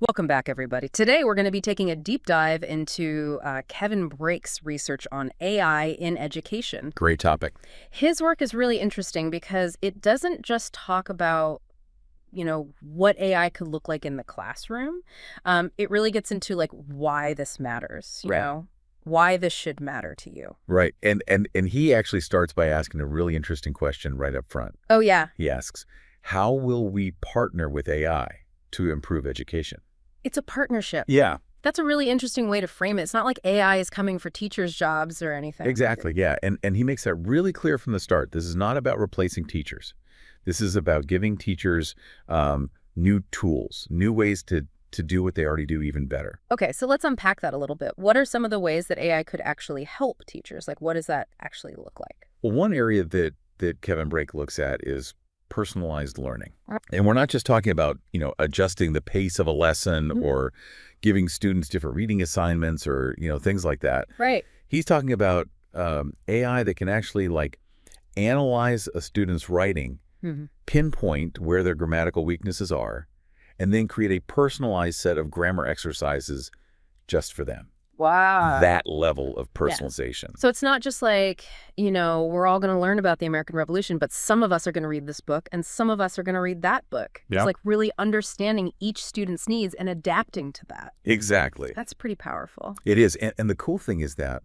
Welcome back, everybody. Today, we're going to be taking a deep dive into Kevin Brake's research on AI in education. Great topic. His work is really interesting because it doesn't just talk about, what AI could look like in the classroom. It really gets into like why this matters, Right. why this should matter to you. Right. And he actually starts by asking a really interesting question right up front. Oh, yeah. He asks, how will we partner with AI to improve education? It's a partnership. Yeah, That's a really interesting way to frame it. It's not like AI is coming for teachers' jobs or anything. exactly. Yeah. And he makes that really clear from the start. This is not about replacing teachers. This is about giving teachers new tools, new ways to do what they already do even better. Okay, so let's unpack that a little bit. What are some of the ways that AI could actually help teachers? Like, what does that actually look like? Well, one area that Kevin Brake looks at is personalized learning. Right. And we're not just talking about, adjusting the pace of a lesson or giving students different reading assignments or, things like that. Right. He's talking about AI that can actually like analyze a student's writing, Hmm. pinpoint where their grammatical weaknesses are, and then create a personalized set of grammar exercises just for them. Wow. That level of Yeah. personalization. So it's not just like, we're all going to learn about the American Revolution, but some of us are going to read this book and some of us are going to read that book. Yeah. It's like really understanding each student's needs and adapting to that. Exactly. That's pretty powerful. It is. And the cool thing is that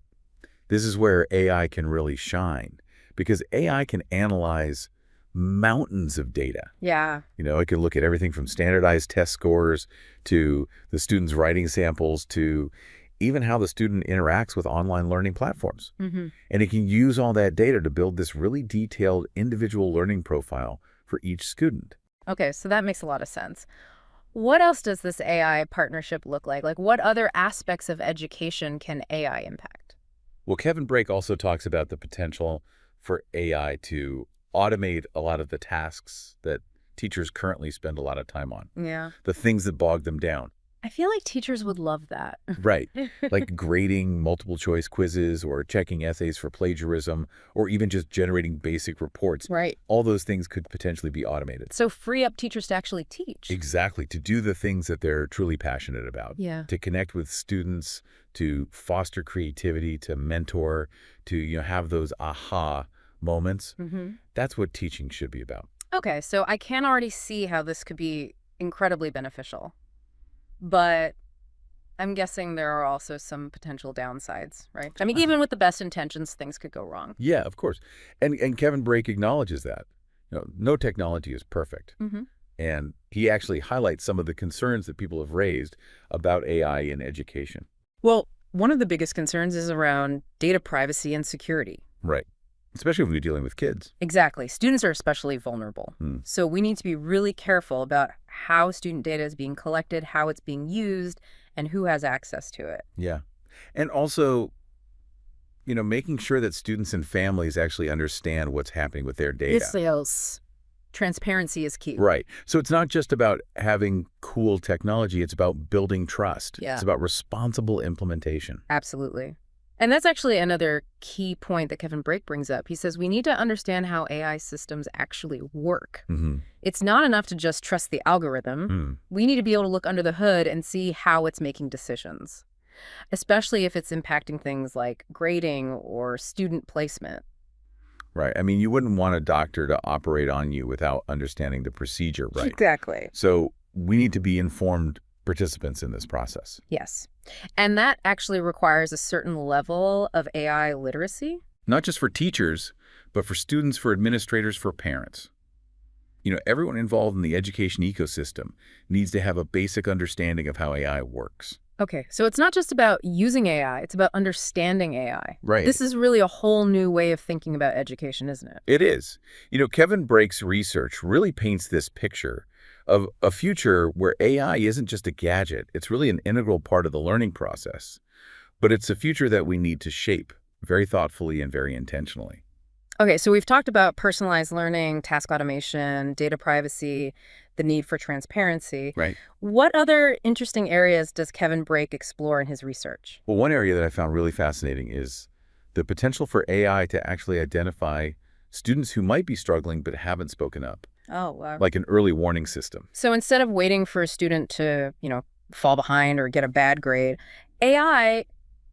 this is where AI can really shine because AI can analyze mountains of data. Yeah. It can look at everything from standardized test scores to the student's writing samples to even how the student interacts with online learning platforms. Hmm. And it can use all that data to build this really detailed individual learning profile for each student. Okay, so that makes a lot of sense. What else does this AI partnership look like? Like, what other aspects of education can AI impact? Well, Kevin Brake also talks about the potential for AI to automate a lot of the tasks that teachers currently spend a lot of time on, Yeah. the things that bog them down. I feel like teachers would love that. Right. Like grading multiple choice quizzes or checking essays for plagiarism or even just generating basic reports. Right. All those things could potentially be automated. So free up teachers to actually teach. Exactly. To do the things that they're truly passionate about. Yeah. To connect with students, to foster creativity, to mentor, to have those aha moments. Hmm. That's what teaching should be about. Okay, so I can already see how this could be incredibly beneficial. But I'm guessing there are also some potential downsides, right? I mean, even with the best intentions, things could go wrong. Yeah, of course. And Kevin Brake acknowledges that. No technology is perfect. Hmm. And he actually highlights some of the concerns that people have raised about AI in education. Well, one of the biggest concerns is around data privacy and security. Right. Especially when you're dealing with kids. Exactly. Students are especially vulnerable. So we need to be really careful about how student data is being collected, how it's being used, and who has access to it. Yeah. And also, making sure that students and families actually understand what's happening with their data. Yes. Transparency is key. Right. So it's not just about having cool technology. It's about building trust. Yeah. It's about responsible implementation. Absolutely. And that's actually another key point that Kevin Brake brings up. He says we need to understand how AI systems actually work. Mm-hmm. It's not enough to just trust the algorithm. We need to be able to look under the hood and see how it's making decisions, especially if it's impacting things like grading or student placement. Right. I mean, you wouldn't want a doctor to operate on you without understanding the procedure, right? Exactly. So we need to be informed participants in this process. Yes. And that actually requires a certain level of AI literacy. Not just for teachers, but for students, for administrators, for parents. Everyone involved in the education ecosystem needs to have a basic understanding of how AI works. Okay, so it's not just about using AI, it's about understanding AI. Right. This is really a whole new way of thinking about education, isn't it? It is. Kevin Brake's research really paints this picture of a future where AI isn't just a gadget. It's really an integral part of the learning process. But it's a future that we need to shape very thoughtfully and very intentionally. Okay, so we've talked about personalized learning, task automation, data privacy, the need for transparency. Right. What other interesting areas does Kevin Brake explore in his research? Well, one area that I found really fascinating is the potential for AI to actually identify students who might be struggling but haven't spoken up, Oh, wow. like an early warning system. So instead of waiting for a student to, fall behind or get a bad grade, AI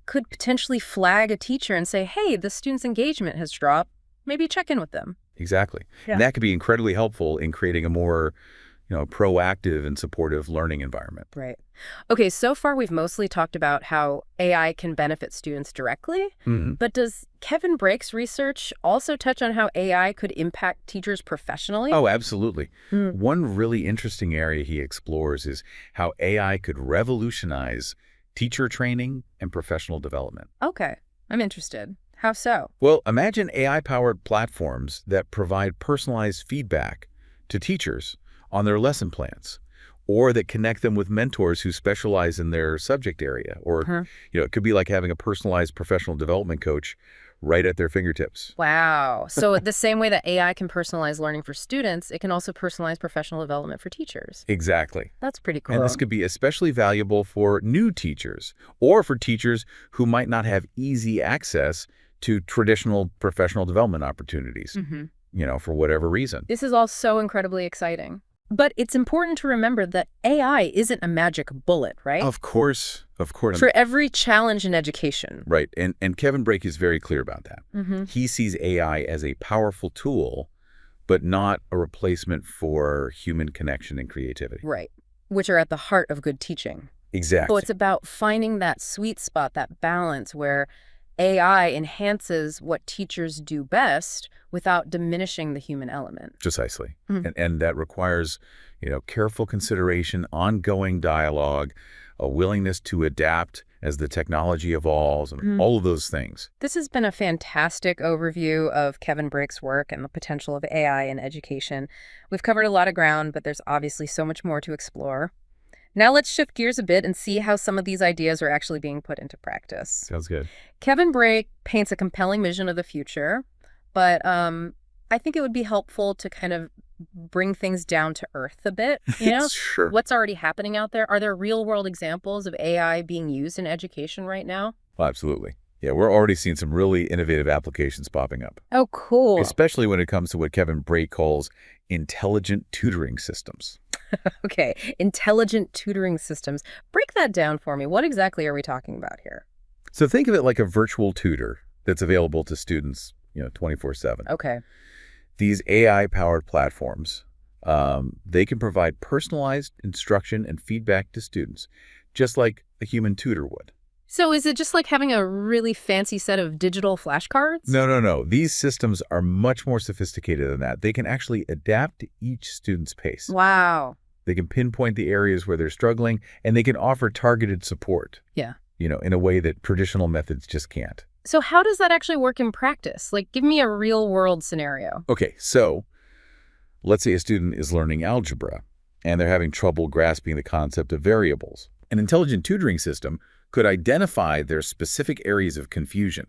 could potentially flag a teacher and say, hey, the student's engagement has dropped. Maybe check in with them. Exactly. Yeah. And that could be incredibly helpful in creating a more, proactive and supportive learning environment. Right. Okay, so far we've mostly talked about how AI can benefit students directly, but does Kevin Brake's research also touch on how AI could impact teachers professionally? Oh, absolutely. Hmm. One really interesting area he explores is how AI could revolutionize teacher training and professional development. Okay, I'm interested. How so? Well, imagine AI-powered platforms that provide personalized feedback to teachers on their lesson plans, or that connect them with mentors who specialize in their subject area. Or, Huh. it could be like having a personalized professional development coach right at their fingertips. Wow. So the same way that AI can personalize learning for students, it can also personalize professional development for teachers. Exactly. That's pretty cool. And this could be especially valuable for new teachers or for teachers who might not have easy access to traditional professional development opportunities, Mhm. for whatever reason. This is all so incredibly exciting. But it's important to remember that AI isn't a magic bullet, right? Of course. For every challenge in education. Right. And Kevin Brake is very clear about that. Mm-hmm. He sees AI as a powerful tool, but not a replacement for human connection and creativity. Right. Which are at the heart of good teaching. Exactly. So it's about finding that sweet spot, that balance where AI enhances what teachers do best without diminishing the human element. Precisely. Mhm. And that requires, careful consideration, ongoing dialogue, a willingness to adapt as the technology evolves, and all of those things. This has been a fantastic overview of Kevin Brake's work and the potential of AI in education. We've covered a lot of ground, but there's obviously so much more to explore. Now let's shift gears a bit and see how some of these ideas are actually being put into practice. Sounds good. Kevin Brake paints a compelling vision of the future, but I think it would be helpful to kind of bring things down to earth a bit. Sure. What's already happening out there? Are there real-world examples of AI being used in education right now? Well, absolutely. Yeah, we're already seeing some really innovative applications popping up, Oh, cool. especially when it comes to what Kevin Brake calls intelligent tutoring systems. Okay, intelligent tutoring systems. Break that down for me. What exactly are we talking about here? So think of it like a virtual tutor that's available to students, 24/7. Okay. These AI-powered platforms, they can provide personalized instruction and feedback to students, just like a human tutor would. So is it just like having a really fancy set of digital flashcards? No. These systems are much more sophisticated than that. They can actually adapt to each student's pace. Wow. They can pinpoint the areas where they're struggling, and they can offer targeted support. Yeah. In a way that traditional methods just can't. So how does that actually work in practice? Like, give me a real-world scenario. Okay, so let's say a student is learning algebra, and they're having trouble grasping the concept of variables. An intelligent tutoring system could identify their specific areas of confusion,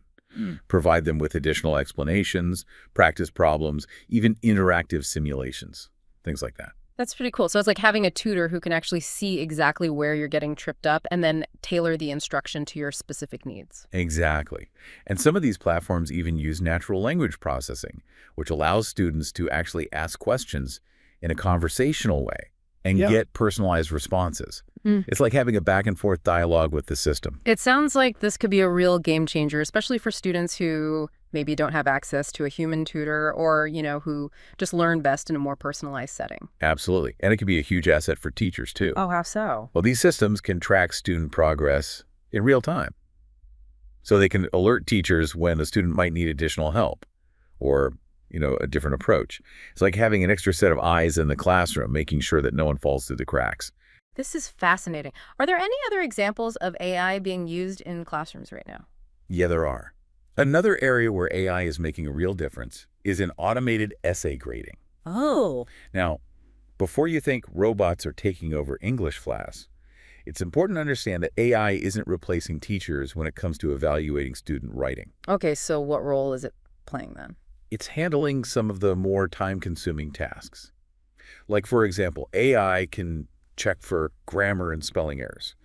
provide them with additional explanations, practice problems, even interactive simulations, things like that. That's pretty cool. So it's like having a tutor who can actually see exactly where you're getting tripped up and then tailor the instruction to your specific needs. Exactly. And some of these platforms even use natural language processing, which allows students to actually ask questions in a conversational way and get personalized responses. It's like having a back and forth dialogue with the system. It sounds like this could be a real game changer, especially for students who maybe don't have access to a human tutor or, who just learn best in a more personalized setting. Absolutely. And it can be a huge asset for teachers, too. Oh, how so? Well, these systems can track student progress in real time. So they can alert teachers when a student might need additional help or, a different approach. It's like having an extra set of eyes in the classroom, making sure that no one falls through the cracks. This is fascinating. Are there any other examples of AI being used in classrooms right now? Yeah, there are. Another area where AI is making a real difference is in automated essay grading. Oh. Now, before you think robots are taking over English class, it's important to understand that AI isn't replacing teachers when it comes to evaluating student writing. Okay, so what role is it playing then? It's handling some of the more time-consuming tasks. Like, for example, AI can check for grammar and spelling errors.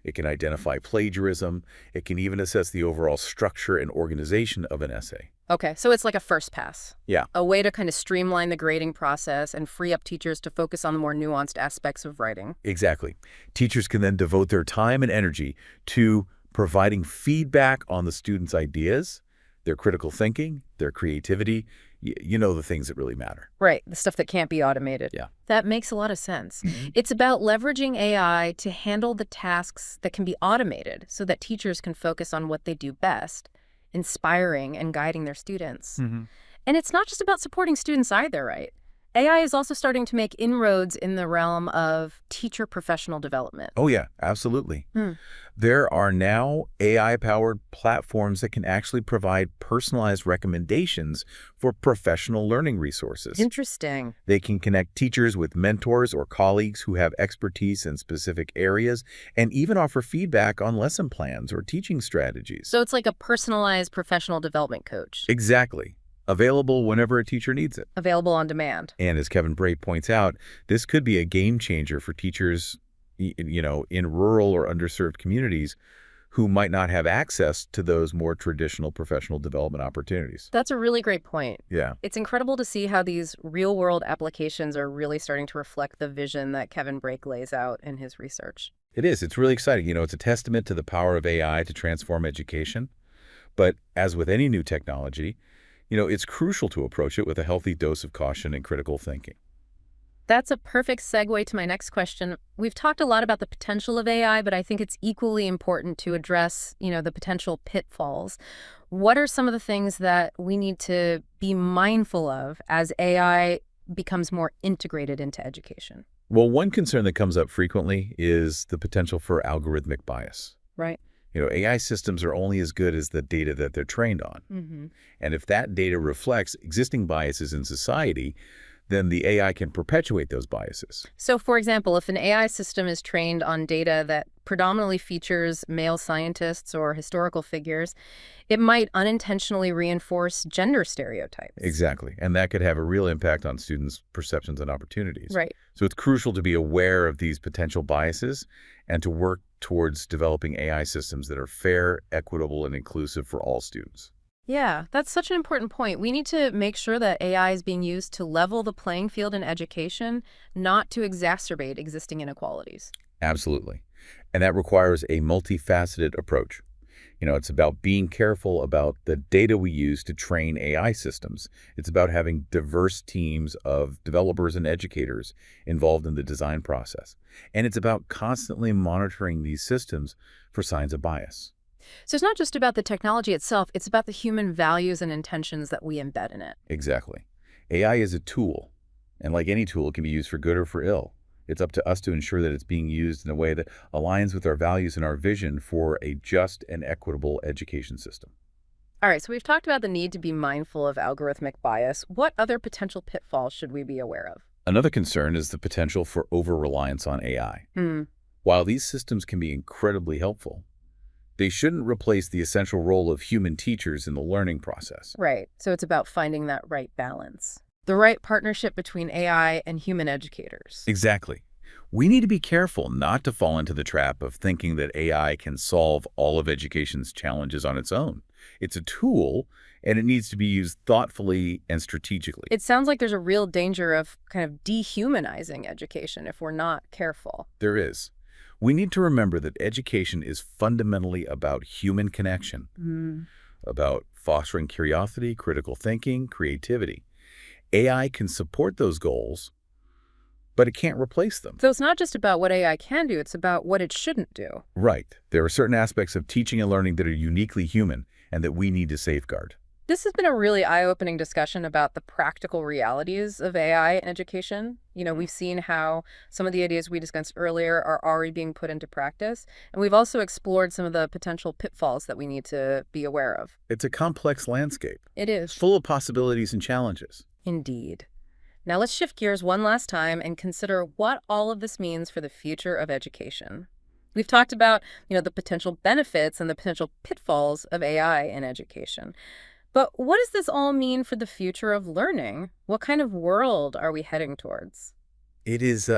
It can identify plagiarism. It can even assess the overall structure and organization of an essay. Okay, so it's like a first pass. Yeah, A way to kind of streamline the grading process and free up teachers to focus on the more nuanced aspects of writing. exactly. Teachers can then devote their time and energy to providing feedback on the students' ideas, their critical thinking, their creativity, you know, the things that really matter. Right, the stuff that can't be automated. Yeah. That makes a lot of sense. Mhm. It's about leveraging AI to handle the tasks that can be automated so that teachers can focus on what they do best, inspiring and guiding their students. Mhm. And it's not just about supporting students either, right? AI is also starting to make inroads in the realm of teacher professional development. Oh, yeah, absolutely. Hmm. There are now AI-powered platforms that can actually provide personalized recommendations for professional learning resources. Interesting. They can connect teachers with mentors or colleagues who have expertise in specific areas and even offer feedback on lesson plans or teaching strategies. So it's like a personalized professional development coach, Exactly. Available whenever a teacher needs it. available on demand. And as Kevin Bray points out, this could be a game changer for teachers, in rural or underserved communities who might not have access to those more traditional professional development opportunities. That's a really great point. Yeah, It's incredible to see how these real-world applications are really starting to reflect the vision that Kevin Brake lays out in his research. it is. It's really exciting. It's a testament to the power of AI to transform education. But as with any new technology, it's crucial to approach it with a healthy dose of caution and critical thinking. That's a perfect segue to my next question. We've talked a lot about the potential of AI, but I think it's equally important to address, the potential pitfalls. What are some of the things that we need to be mindful of as AI becomes more integrated into education? Well, one concern that comes up frequently is the potential for algorithmic bias. Right. AI systems are only as good as the data that they're trained on. Mm-hmm. And if that data reflects existing biases in society, then the AI can perpetuate those biases. So, for example, if an AI system is trained on data that predominantly features male scientists or historical figures, it might unintentionally reinforce gender stereotypes. Exactly. And that could have a real impact on students' perceptions and opportunities. Right. So it's crucial to be aware of these potential biases and to work towards developing AI systems that are fair, equitable, and inclusive for all students. Yeah, that's such an important point. We need to make sure that AI is being used to level the playing field in education, not to exacerbate existing inequalities. Absolutely. And that requires a multifaceted approach. It's about being careful about the data we use to train AI systems. It's about having diverse teams of developers and educators involved in the design process. And it's about constantly monitoring these systems for signs of bias. So it's not just about the technology itself, it's about the human values and intentions that we embed in it. Exactly. AI is a tool, and like any tool, it can be used for good or for ill. It's up to us to ensure that it's being used in a way that aligns with our values and our vision for a just and equitable education system. All right, so we've talked about the need to be mindful of algorithmic bias. What other potential pitfalls should we be aware of? Another concern is the potential for over-reliance on AI. Hmm. While these systems can be incredibly helpful, they shouldn't replace the essential role of human teachers in the learning process. Right. So it's about finding that right balance, the right partnership between AI and human educators. Exactly. We need to be careful not to fall into the trap of thinking that AI can solve all of education's challenges on its own. It's a tool, and it needs to be used thoughtfully and strategically. It sounds like there's a real danger of kind of dehumanizing education if we're not careful. There is. We need to remember that education is fundamentally about human connection, about fostering curiosity, critical thinking, creativity. AI can support those goals, but it can't replace them. So it's not just about what AI can do, it's about what it shouldn't do. Right. There are certain aspects of teaching and learning that are uniquely human and that we need to safeguard. This has been a really eye-opening discussion about the practical realities of AI in education. We've seen how some of the ideas we discussed earlier are already being put into practice, and we've also explored some of the potential pitfalls that we need to be aware of. It's a complex landscape, It is. full of possibilities and challenges. Indeed. Now let's shift gears one last time and consider what all of this means for the future of education. We've talked about, the potential benefits and the potential pitfalls of AI in education. But what does this all mean for the future of learning? What kind of world are we heading towards? It is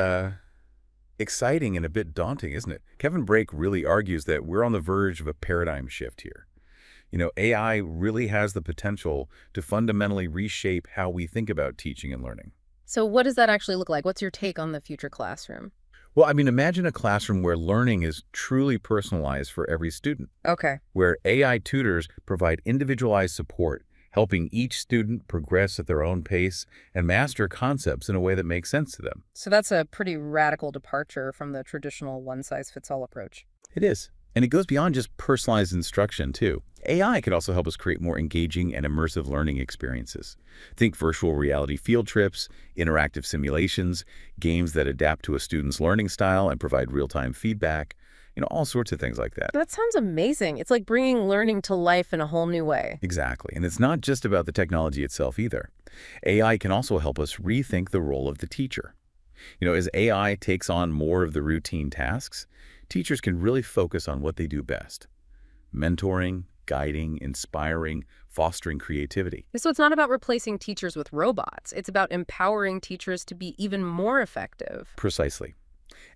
exciting and a bit daunting, isn't it? Kevin Brake really argues that we're on the verge of a paradigm shift here. AI really has the potential to fundamentally reshape how we think about teaching and learning. So what does that actually look like? What's your take on the future classroom? Well, I mean, imagine a classroom where learning is truly personalized for every student, Okay. where AI tutors provide individualized support, helping each student progress at their own pace and master concepts in a way that makes sense to them. So that's a pretty radical departure from the traditional one-size-fits-all approach. It is. And it goes beyond just personalized instruction, too. AI can also help us create more engaging and immersive learning experiences. Think virtual reality field trips, interactive simulations, games that adapt to a student's learning style and provide real-time feedback, all sorts of things like that. That sounds amazing. It's like bringing learning to life in a whole new way. Exactly. And it's not just about the technology itself either. AI can also help us rethink the role of the teacher. As AI takes on more of the routine tasks, teachers can really focus on what they do best: mentoring, guiding, inspiring, fostering creativity. So it's not about replacing teachers with robots. It's about empowering teachers to be even more effective. Precisely.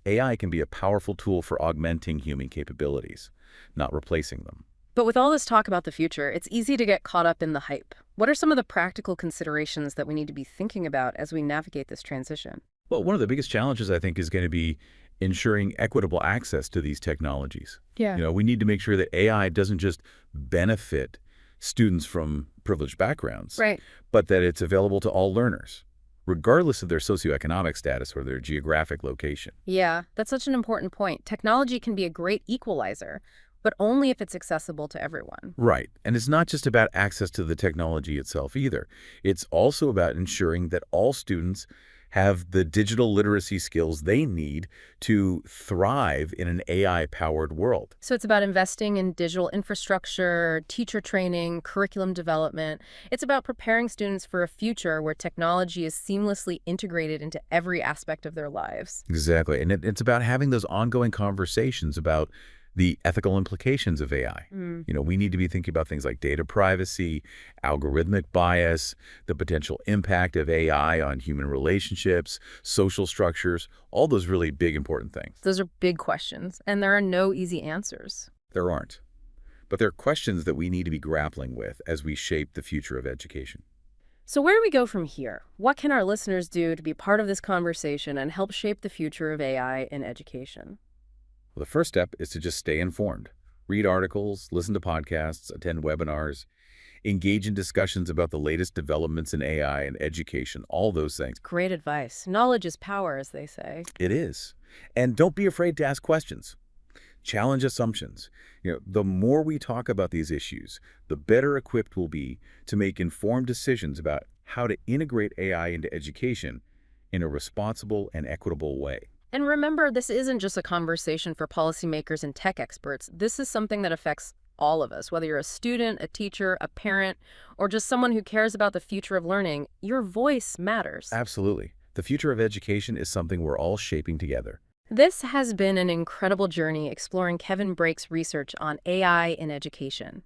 AI can be a powerful tool for augmenting human capabilities, not replacing them. But with all this talk about the future, it's easy to get caught up in the hype. What are some of the practical considerations that we need to be thinking about as we navigate this transition? Well, one of the biggest challenges, I think, is going to be ensuring equitable access to these technologies. Yeah. We need to make sure that AI doesn't just benefit students from privileged backgrounds, Right. but that it's available to all learners, regardless of their socioeconomic status or their geographic location. Yeah, that's such an important point. Technology can be a great equalizer, but only if it's accessible to everyone. Right. And it's not just about access to the technology itself either. It's also about ensuring that all students have the digital literacy skills they need to thrive in an AI-powered world. So it's about investing in digital infrastructure, teacher training, curriculum development. It's about preparing students for a future where technology is seamlessly integrated into every aspect of their lives. Exactly. And it's about having those ongoing conversations about the ethical implications of AI. Mm. We need to be thinking about things like data privacy, algorithmic bias, the potential impact of AI on human relationships, social structures, all those really big, important things. Those are big questions, and there are no easy answers. There aren't. But they're questions that we need to be grappling with as we shape the future of education. So where do we go from here? What can our listeners do to be part of this conversation and help shape the future of AI in education? Well, the first step is to just stay informed. Read articles, listen to podcasts, attend webinars, engage in discussions about the latest developments in AI and education, all those things. Great advice. Knowledge is power, as they say. It is. And don't be afraid to ask questions. Challenge assumptions. The more we talk about these issues, the better equipped we'll be to make informed decisions about how to integrate AI into education in a responsible and equitable way. And remember, this isn't just a conversation for policymakers and tech experts. This is something that affects all of us, whether you're a student, a teacher, a parent, or just someone who cares about the future of learning. Your voice matters. Absolutely. The future of education is something we're all shaping together. This has been an incredible journey exploring Kevin Brake's research on AI in education.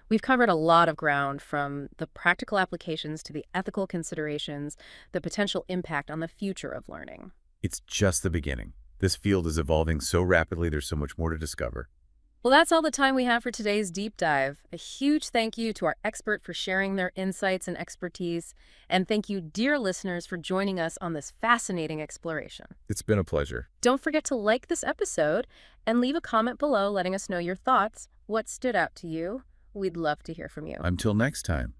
We've covered a lot of ground, from the practical applications to the ethical considerations, the potential impact on the future of learning. It's just the beginning. This field is evolving so rapidly, there's so much more to discover. Well, that's all the time we have for today's deep dive. A huge thank you to our expert for sharing their insights and expertise. And thank you, dear listeners, for joining us on this fascinating exploration. It's been a pleasure. Don't forget to like this episode and leave a comment below letting us know your thoughts. What stood out to you? We'd love to hear from you. Until next time,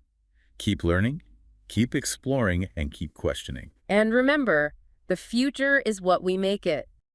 keep learning, keep exploring, and keep questioning. And remember, the future is what we make it.